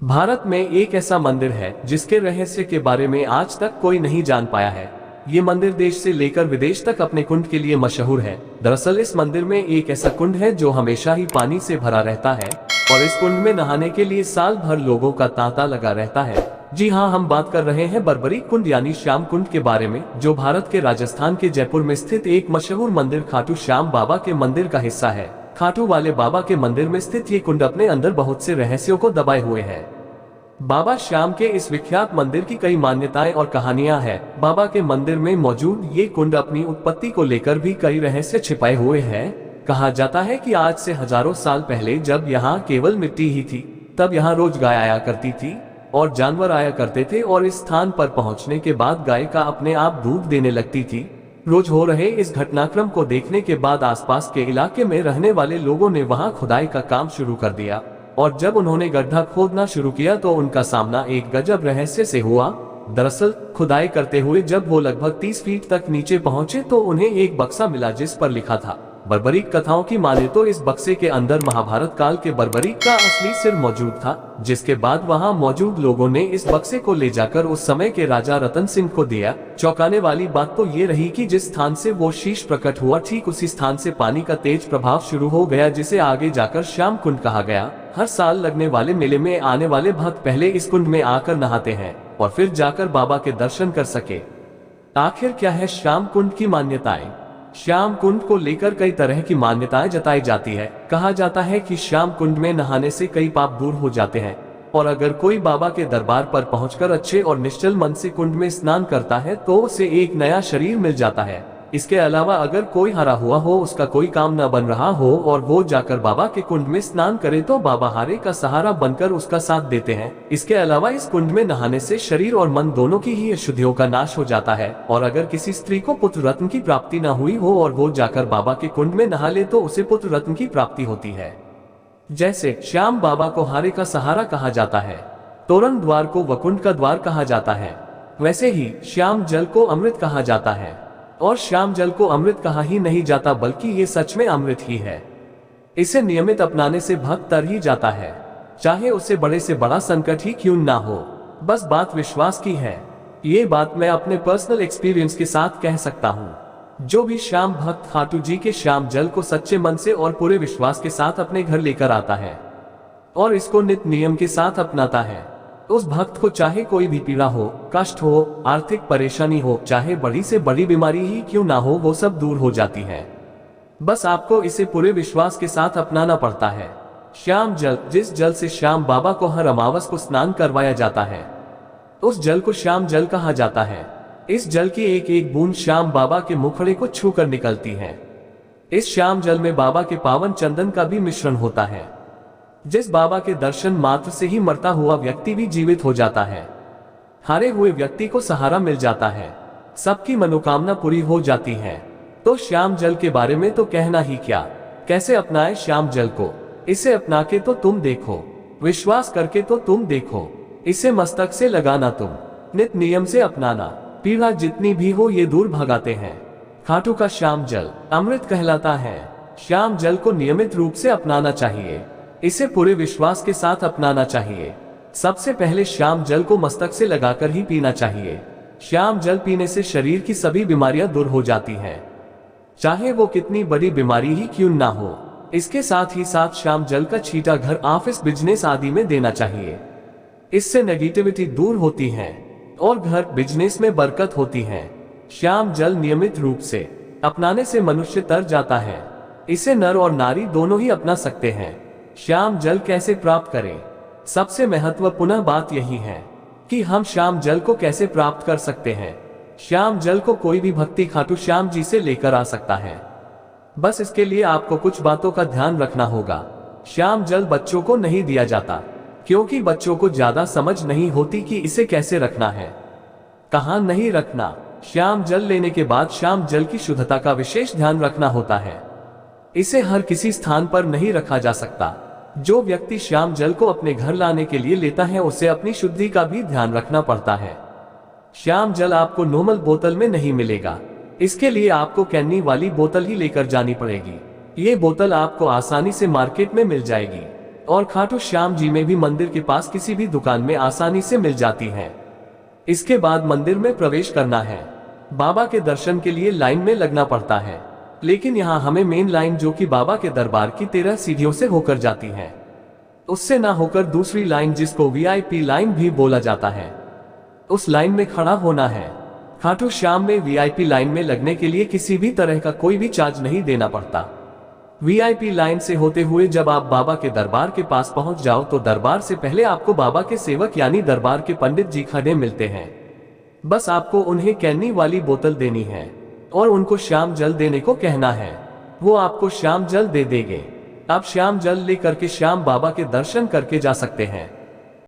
भारत में एक ऐसा मंदिर है जिसके रहस्य के बारे में आज तक कोई नहीं जान पाया है। ये मंदिर देश से लेकर विदेश तक अपने कुंड के लिए मशहूर है। दरअसल इस मंदिर में एक ऐसा कुंड है जो हमेशा ही पानी से भरा रहता है और इस कुंड में नहाने के लिए साल भर लोगों का तांता लगा रहता है। जी हाँ, हम बात कर रहे हैं बर्बरी कुंड यानी श्याम कुंड के बारे में, जो भारत के राजस्थान के जयपुर में स्थित एक मशहूर मंदिर खाटू श्याम बाबा के मंदिर का हिस्सा है। खाटू वाले बाबा के मंदिर में स्थित ये कुंड अपने अंदर बहुत से रहस्यों को दबाए हुए है। बाबा श्याम के इस विख्यात मंदिर की कई मान्यताएं और कहानियां हैं। बाबा के मंदिर में मौजूद ये कुंड अपनी उत्पत्ति को लेकर भी कई रहस्य छिपाए हुए हैं। कहा जाता है कि आज से हजारों साल पहले जब यहाँ केवल मिट्टी ही थी, तब यहाँ रोज गाय आया करती थी और जानवर आया करते थे और इस स्थान पर पहुँचने के बाद गाय का अपने आप दूध देने लगती थी। रोज हो रहे इस घटनाक्रम को देखने के बाद आसपास के इलाके में रहने वाले लोगों ने वहां खुदाई का काम शुरू कर दिया और जब उन्होंने गड्ढा खोदना शुरू किया तो उनका सामना एक गजब रहस्य से हुआ। दरअसल खुदाई करते हुए जब वो लगभग 30 फीट तक नीचे पहुंचे तो उन्हें एक बक्सा मिला जिस पर लिखा था। बर्बरीक कथाओं की माने तो इस बक्से के अंदर महाभारत काल के बर्बरीक का असली सिर मौजूद था, जिसके बाद वहां मौजूद लोगों ने इस बक्से को ले जाकर उस समय के राजा रतन सिंह को दिया। चौंकाने वाली बात तो ये रही कि जिस स्थान से वो शीश प्रकट हुआ, ठीक उसी स्थान से पानी का तेज प्रभाव शुरू हो गया, जिसे आगे जाकर श्याम कुंड कहा गया। हर साल लगने वाले मेले में आने वाले भक्त पहले इस कुंड में आकर नहाते हैं और फिर जाकर बाबा के दर्शन कर सके। आखिर क्या है श्याम कुंड की मान्यताएं? श्याम कुंड को लेकर कई तरह की मान्यताएं जताई जाती है। कहा जाता है कि श्याम कुंड में नहाने से कई पाप दूर हो जाते हैं और अगर कोई बाबा के दरबार पर पहुंचकर अच्छे और निश्चल मन से कुंड में स्नान करता है तो उसे एक नया शरीर मिल जाता है। इसके अलावा अगर कोई हारा हुआ हो, उसका कोई काम न बन रहा हो और वो जाकर बाबा के कुंड में स्नान करे तो बाबा हारे का सहारा बनकर उसका साथ देते हैं। इसके अलावा इस कुंड में नहाने से शरीर और मन दोनों की ही अशुद्धियों का नाश हो जाता है और अगर किसी स्त्री को पुत्र रत्न की प्राप्ति न हुई हो और वो जाकर बाबा के कुंड में नहा ले तो उसे पुत्र रत्न की प्राप्ति होती है। जैसे श्याम बाबा को हारे का सहारा कहा जाता है, तोरण द्वार को वकुंड का द्वार कहा जाता है, वैसे ही श्याम जल को अमृत कहा जाता है। और श्याम जल को अमृत कहा ही नहीं जाता बल्कि ये सच में अमृत ही है। इसे नियमित अपनाने से भक्त तर ही जाता है, चाहे उसे बड़े से बड़ा संकट ही क्यों ना हो। बस बात विश्वास की है। ये बात मैं अपने पर्सनल एक्सपीरियंस के साथ कह सकता हूँ। जो भी श्याम भक्त खाटू जी के श्याम जल को सच्चे मन से और पूरे विश्वास के साथ अपने घर लेकर आता है और इसको नित्य नियम के साथ अपनाता है, उस भक्त को चाहे कोई भी पीड़ा हो, कष्ट हो, आर्थिक परेशानी हो, चाहे बड़ी से बड़ी बीमारी ही क्यों ना हो, वो सब दूर हो जाती है। बस आपको इसे पूरे विश्वास के साथ अपनाना पड़ता है। श्याम जल, जिस जल से श्याम बाबा को हर अमावस को स्नान करवाया जाता है, उस जल को श्याम जल कहा जाता है। इस जल की एक एक बूंद श्याम बाबा के मुखड़े को छू कर निकलती है। इस श्याम जल में बाबा के पावन चंदन का भी मिश्रण होता है, जिस बाबा के दर्शन मात्र से ही मरता हुआ व्यक्ति भी जीवित हो जाता है। हारे हुए व्यक्ति को सहारा मिल जाता है, सबकी मनोकामना पूरी हो जाती है। तो श्याम जल के बारे में तो कहना ही क्या। कैसे अपनाए श्याम जल को? इसे अपना के तो तुम देखो, विश्वास करके तो तुम देखो, इसे मस्तक से लगाना, तुम नित्य नियम से अपनाना, पीड़ा जितनी भी हो ये दूर भगाते हैं। खाटू का श्याम जल अमृत कहलाता है। श्याम जल को नियमित रूप से अपनाना चाहिए, इसे पूरे विश्वास के साथ अपनाना चाहिए। सबसे पहले श्याम जल को मस्तक से लगाकर ही पीना चाहिए। श्याम जल पीने से शरीर की सभी बीमारियां दूर हो जाती हैं, चाहे वो कितनी बड़ी बीमारी ही क्यों ना हो। इसके साथ ही साथ श्याम जल का छींटा घर, ऑफिस, बिजनेस आदि में देना चाहिए। इससे नेगेटिविटी दूर होती है और घर, बिजनेस में बरकत होती है। श्याम जल नियमित रूप से अपनाने से मनुष्य तर जाता है। इसे नर और नारी दोनों ही अपना सकते हैं। श्याम जल कैसे प्राप्त करें? सबसे महत्वपूर्ण बात यही है कि हम श्याम जल को कैसे प्राप्त कर सकते हैं। श्याम जल को कोई भी भक्ति खाटू श्याम जी से लेकर आ सकता है। बस इसके लिए आपको कुछ बातों का ध्यान रखना होगा। श्याम जल बच्चों को नहीं दिया जाता, क्योंकि बच्चों को ज्यादा समझ नहीं होती कि इसे कैसे रखना है, कहाँ नहीं रखना। श्याम जल लेने के बाद श्याम जल की शुद्धता का विशेष ध्यान रखना होता है। इसे हर किसी स्थान पर नहीं रखा जा सकता। जो व्यक्ति श्याम जल को अपने घर लाने के लिए लेता है उसे अपनी शुद्धि का भी ध्यान रखना पड़ता है। श्याम जल आपको नॉर्मल बोतल में नहीं मिलेगा, इसके लिए आपको कैनी वाली बोतल ही लेकर जानी पड़ेगी। ये बोतल आपको आसानी से मार्केट में मिल जाएगी और खाटू श्याम जी में भी मंदिर के पास किसी भी दुकान में आसानी से मिल जाती हैं। इसके बाद मंदिर में प्रवेश करना है। बाबा के दर्शन के लिए लाइन में लगना पड़ता है, लेकिन यहाँ हमें मेन लाइन जो कि बाबा के दरबार की 13 सीढ़ियों से होकर जाती है, उससे ना होकर दूसरी लाइन जिसको वीआईपी लाइन भी बोला जाता है, उस लाइन में खड़ा होना है। खाटू श्याम में वीआईपी लाइन में लगने के लिए किसी भी तरह का कोई भी चार्ज नहीं देना पड़ता। वीआईपी लाइन से होते हुए जब आप बाबा के दरबार के पास पहुंच जाओ तो दरबार से पहले आपको बाबा के सेवक यानी दरबार के पंडित जी खड़े मिलते हैं। बस आपको उन्हें कैनी वाली बोतल देनी है और उनको श्याम जल देने को कहना है। वो आपको श्याम जल दे देंगे। आप श्याम जल लेकर के श्याम बाबा के दर्शन करके जा सकते हैं।